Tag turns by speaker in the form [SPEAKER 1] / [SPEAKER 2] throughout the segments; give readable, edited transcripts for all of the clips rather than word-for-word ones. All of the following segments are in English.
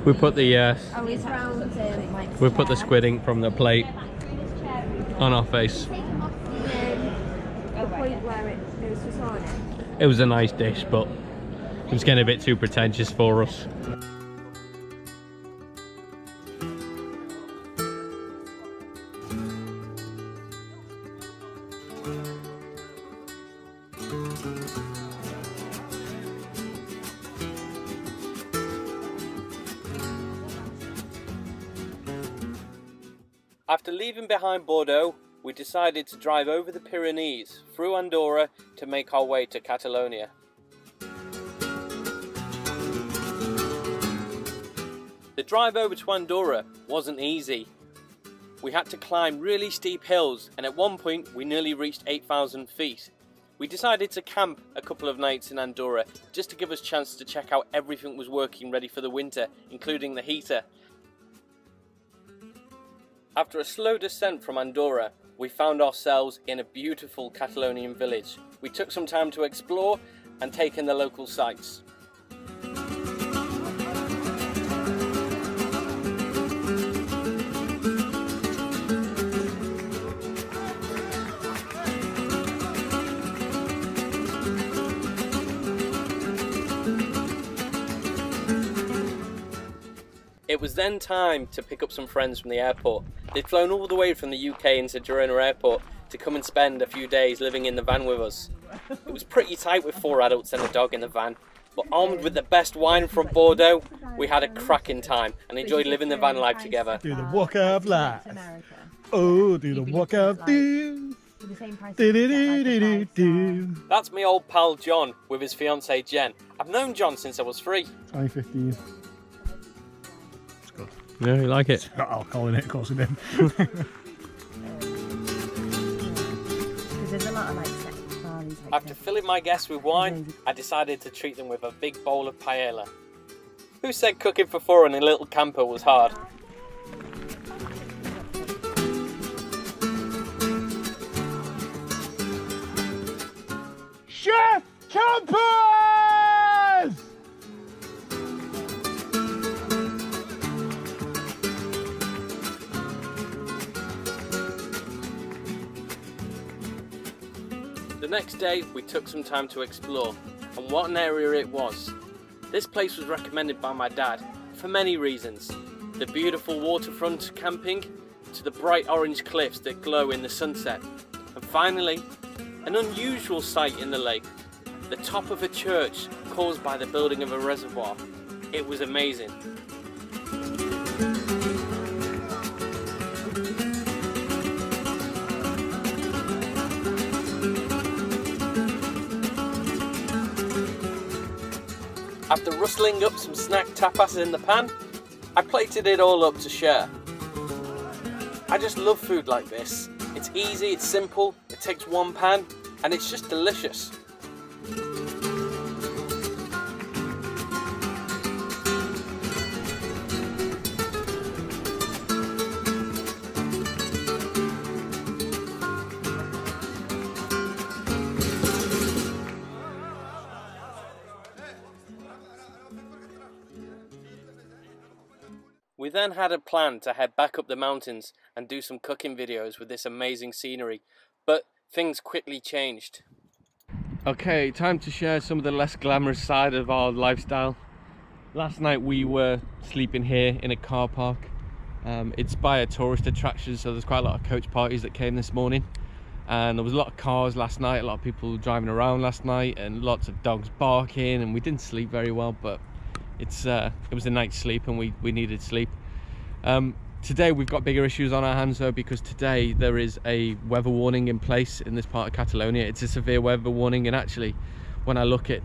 [SPEAKER 1] We put the
[SPEAKER 2] like
[SPEAKER 1] we put the squid ink from the plate on our face.
[SPEAKER 2] the point where it was on it.
[SPEAKER 1] It was a nice dish, but it was getting a bit too pretentious for us. After leaving behind Bordeaux, we decided to drive over the Pyrenees through Andorra to make our way to Catalonia. The drive over to Andorra wasn't easy. We had to climb really steep hills, and at one point we nearly reached 8,000 feet. We decided to camp a couple of nights in Andorra just to give us a chance to check out everything was working ready for the winter, including the heater. After a slow descent from Andorra, we found ourselves in a beautiful Catalonian village. We took some time to explore and take in the local sights. It was then time to pick up some friends from the airport. They'd flown all the way from the UK into Girona Airport to come and spend a few days living in the van with us. It was pretty tight with 4 adults and a dog in the van, but armed with the best wine from Bordeaux, we had a cracking time and enjoyed living the van life together.
[SPEAKER 3] Do the walk of life. Oh, do the walk of doom.
[SPEAKER 1] That's my old pal John with his fiancée Jen. I've known John since I was 3.
[SPEAKER 3] I'm 15.
[SPEAKER 1] Yeah, you like it?
[SPEAKER 3] It's got alcohol in it, of course it did.
[SPEAKER 2] Because there's a lot of like sex barley.
[SPEAKER 1] After filling my guests with wine, I decided to treat them with a big bowl of paella. Who said cooking for 4 in a little camper was hard?
[SPEAKER 3] Chef Campers!
[SPEAKER 1] The next day we took some time to explore, and what an area it was. This place was recommended by my dad for many reasons. The beautiful waterfront camping, to the bright orange cliffs that glow in the sunset, and finally an unusual sight in the lake, the top of a church caused by the building of a reservoir. It was amazing. After rustling up some snack tapas in the pan, I plated it all up to share. I just love food like this. It's easy, it's simple, it takes one pan, and it's just delicious. We then had a plan to head back up the mountains and do some cooking videos with this amazing scenery, but things quickly changed. Okay, time to share some of the less glamorous side of our lifestyle. Last night we were sleeping here in a car park. It's by a tourist attraction, so there's quite a lot of coach parties that came this morning. And there was a lot of cars last night, a lot of people driving around last night, and lots of dogs barking, and we didn't sleep very well, but it was a night's sleep and we needed sleep. Today we've got bigger issues on our hands though, because today there is a weather warning in place in this part of Catalonia. It's a severe weather warning, and actually when I look at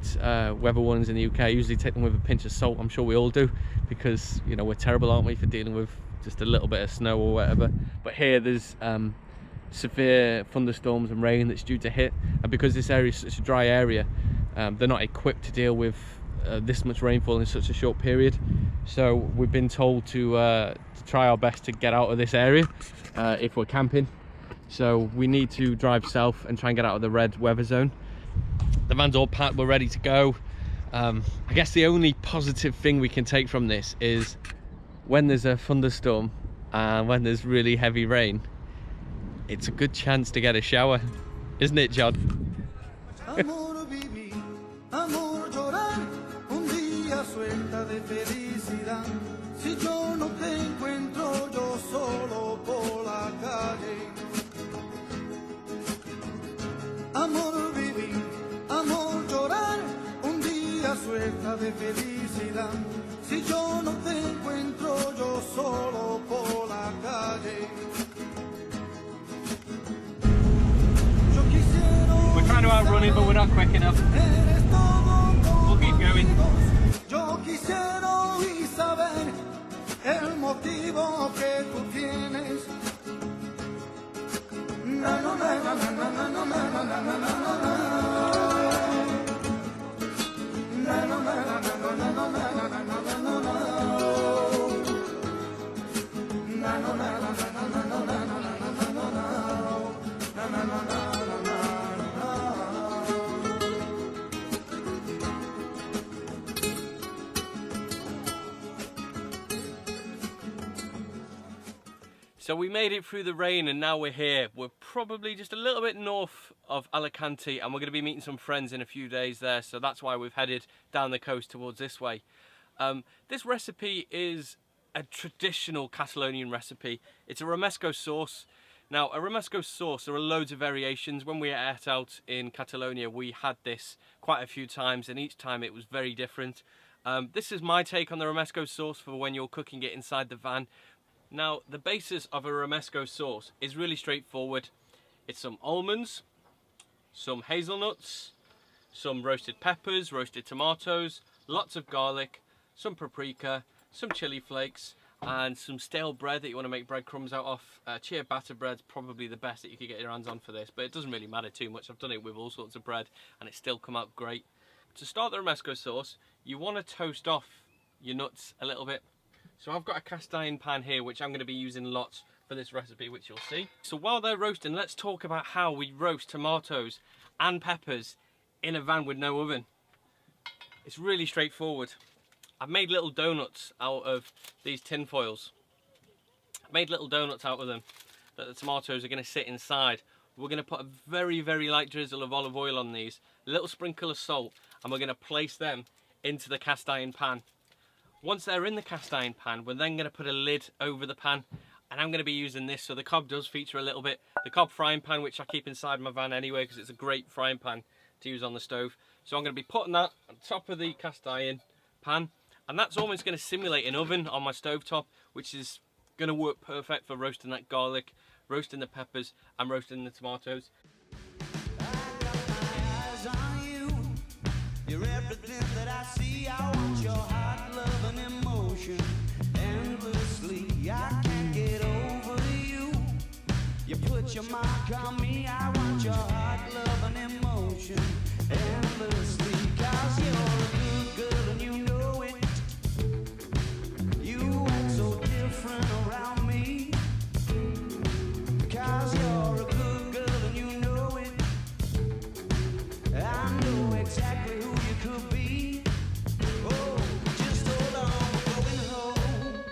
[SPEAKER 1] weather warnings in the UK, I usually take them with a pinch of salt. I'm sure we all do, because you know we're terrible, aren't we, for dealing with just a little bit of snow or whatever. But here there's severe thunderstorms and rain that's due to hit, and because this area is such a dry area, they're not equipped to deal with this much rainfall in such a short period. So we've been told to try our best to get out of this area if we're camping. So we need to drive south and try and get out of the red weather zone. The van's all packed, we're ready to go. I guess the only positive thing we can take from this is when there's a thunderstorm and when there's really heavy rain, it's a good chance to get a shower, isn't it, John?
[SPEAKER 4] Amor vivir, amor llorar, un día suelta de felicidad. Si yo no te encuentro, yo solo por la calle. Amor vivir, amor llorar, un día suelta de felicidad. Si yo no te encuentro, yo solo por la calle.
[SPEAKER 1] We're trying to outrun it, but we're not quick enough. We'll keep going.
[SPEAKER 4] Yo quisiera oír saber el motivo que tú tienes. Na, na, na, na, na, na, na, na, na, na, na, na, na. Na, na, na, na, na, na, na, na, na, na, na, na, na, na. Na, na, na, na, na, na, na, na, na, na, na, na, na, na, na, na, na.
[SPEAKER 1] So we made it through the rain and now we're here. We're probably just a little bit north of Alicante and we're going to be meeting some friends in a few days there, so that's why we've headed down the coast towards this way. This recipe is a traditional Catalonian recipe. It's a Romesco sauce. Now, a Romesco sauce, there are loads of variations. When we ate out in Catalonia, we had this quite a few times and each time it was very different. This is my take on the Romesco sauce for when you're cooking it inside the van. Now, the basis of a Romesco sauce is really straightforward. It's some almonds, some hazelnuts, some roasted peppers, roasted tomatoes, lots of garlic, some paprika, some chili flakes, and some stale bread that you want to make breadcrumbs out of. Ciabatta bread's probably the best that you could get your hands on for this, but it doesn't really matter too much. I've done it with all sorts of bread and it's still come out great. To start the Romesco sauce, you want to toast off your nuts a little bit. So I've got a cast iron pan here which I'm going to be using lots for this recipe, which you'll see. So while they're roasting, let's talk about how we roast tomatoes and peppers in a van with no oven. It's really straightforward. I've made little donuts out of these tin foils. I've made little donuts out of them that the tomatoes are going to sit inside. We're going to put a very, very light drizzle of olive oil on these, a little sprinkle of salt, and we're going to place them into the cast iron pan. Once they're in the cast iron pan, we're then going to put a lid over the pan, and I'm going to be using this, so the cob does feature a little bit. The cob frying pan, which I keep inside my van anyway because it's a great frying pan to use on the stove. So I'm going to be putting that on top of the cast iron pan, and that's almost going to simulate an oven on my stovetop, which is going to work perfect for roasting that garlic, roasting the peppers and roasting the tomatoes.
[SPEAKER 4] You're everything that I see. I want your heart, love, and emotion endlessly. I can't get over you. You put your mark on me. I want your heart, love, and emotion endlessly. 'Cause you're a good girl and you know it. You act so different around me. 'Cause you're a good girl and you know it. I know exactly who you could be. Oh, just hold on, we're going home.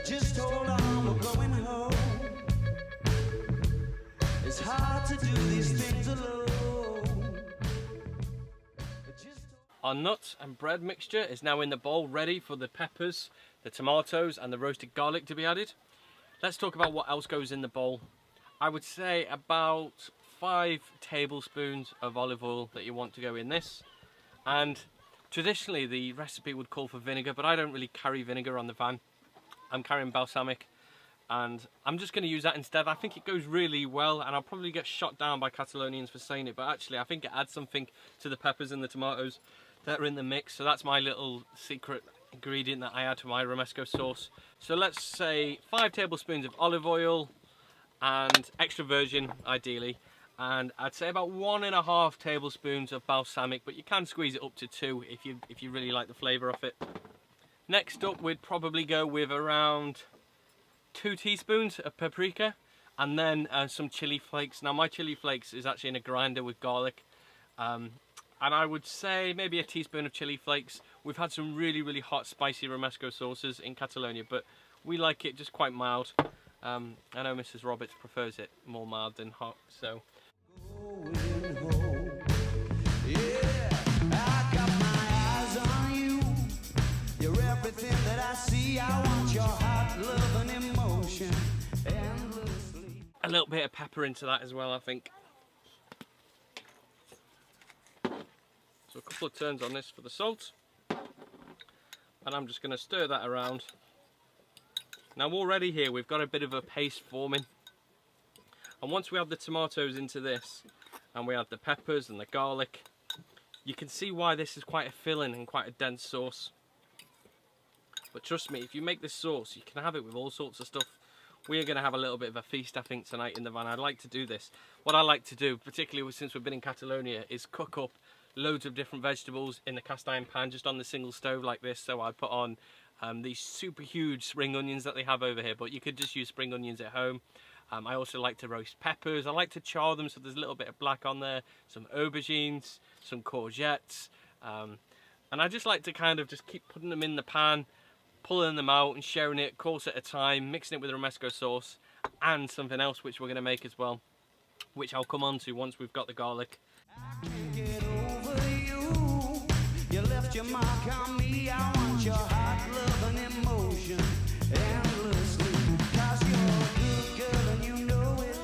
[SPEAKER 4] Just hold on, we're going home. It's hard to do these things alone.
[SPEAKER 1] Our nut and bread mixture is now in the bowl, ready for the peppers, the tomatoes and the roasted garlic to be added. Let's talk about what else goes in the bowl. I would say about 5 tablespoons of olive oil that you want to go in this. And traditionally the recipe would call for vinegar, but I don't really carry vinegar on the van. I'm carrying balsamic and I'm just going to use that instead. I think it goes really well, and I'll probably get shot down by Catalonians for saying it, but actually I think it adds something to the peppers and the tomatoes that are in the mix. So that's my little secret ingredient that I add to my Romesco sauce. So let's say 5 tablespoons of olive oil and extra virgin ideally, and I'd say about 1.5 tablespoons of balsamic, but you can squeeze it up to 2 if you really like the flavour of it. Next up, we'd probably go with around 2 teaspoons of paprika, and then some chili flakes. Now my chili flakes is actually in a grinder with garlic, and I would say maybe a teaspoon of chili flakes. We've had some really, really hot, spicy Romesco sauces in Catalonia, but we like it just quite mild. I know Mrs. Roberts prefers it more mild than hot, so. A little bit of pepper into that as well, I think. So a couple of turns on this for the salt. And I'm just going to stir that around. Now already here we've got a bit of a paste forming. And once we add the tomatoes into this, and we add the peppers and the garlic, you can see why this is quite a filling and quite a dense sauce. But trust me, if you make this sauce, you can have it with all sorts of stuff. We are going to have a little bit of a feast, I think, tonight in the van. I'd like to do this. What I like to do, particularly since we've been in Catalonia, is cook up loads of different vegetables in the cast iron pan, just on the single stove like this. So I put on these super huge spring onions that they have over here, but you could just use spring onions at home. I also like to roast peppers. I like to char them so there's a little bit of black on there, some aubergines, some courgettes, and I just like to kind of just keep putting them in the pan, pulling them out and sharing it a course at a time, mixing it with Romesco sauce and something else which we're going to make as well, which I'll come on to once we've got the garlic.
[SPEAKER 4] I can't get over you. You left your mark on me. I want your heart, love and emotion endlessly. 'Cause you're a good girl and you know it.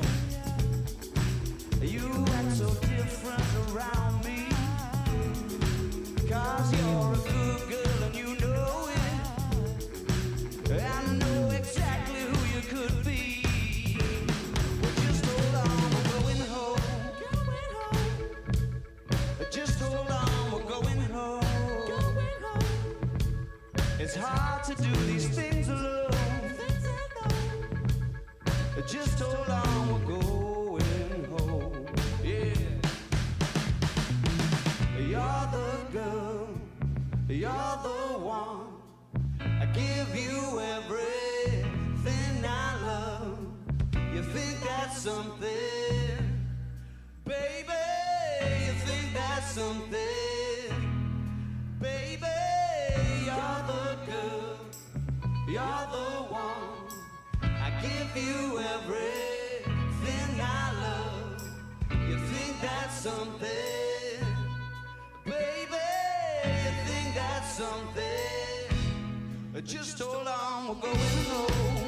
[SPEAKER 4] You act so different around me. 'Cause you're a good girl and you know it. I know exactly who you could be. Well, just hold on, we're going home. Just hold on, we're going home. It's hard to do these things alone. Just hold on, we're going home. Yeah. You're the girl, you're the one. I give you everything I love. You think that's something, baby? You think that's something, baby? You're the girl, you're the one. I give you everything I love. You think that's something, baby? You think that's something? Just hold on, we're going home.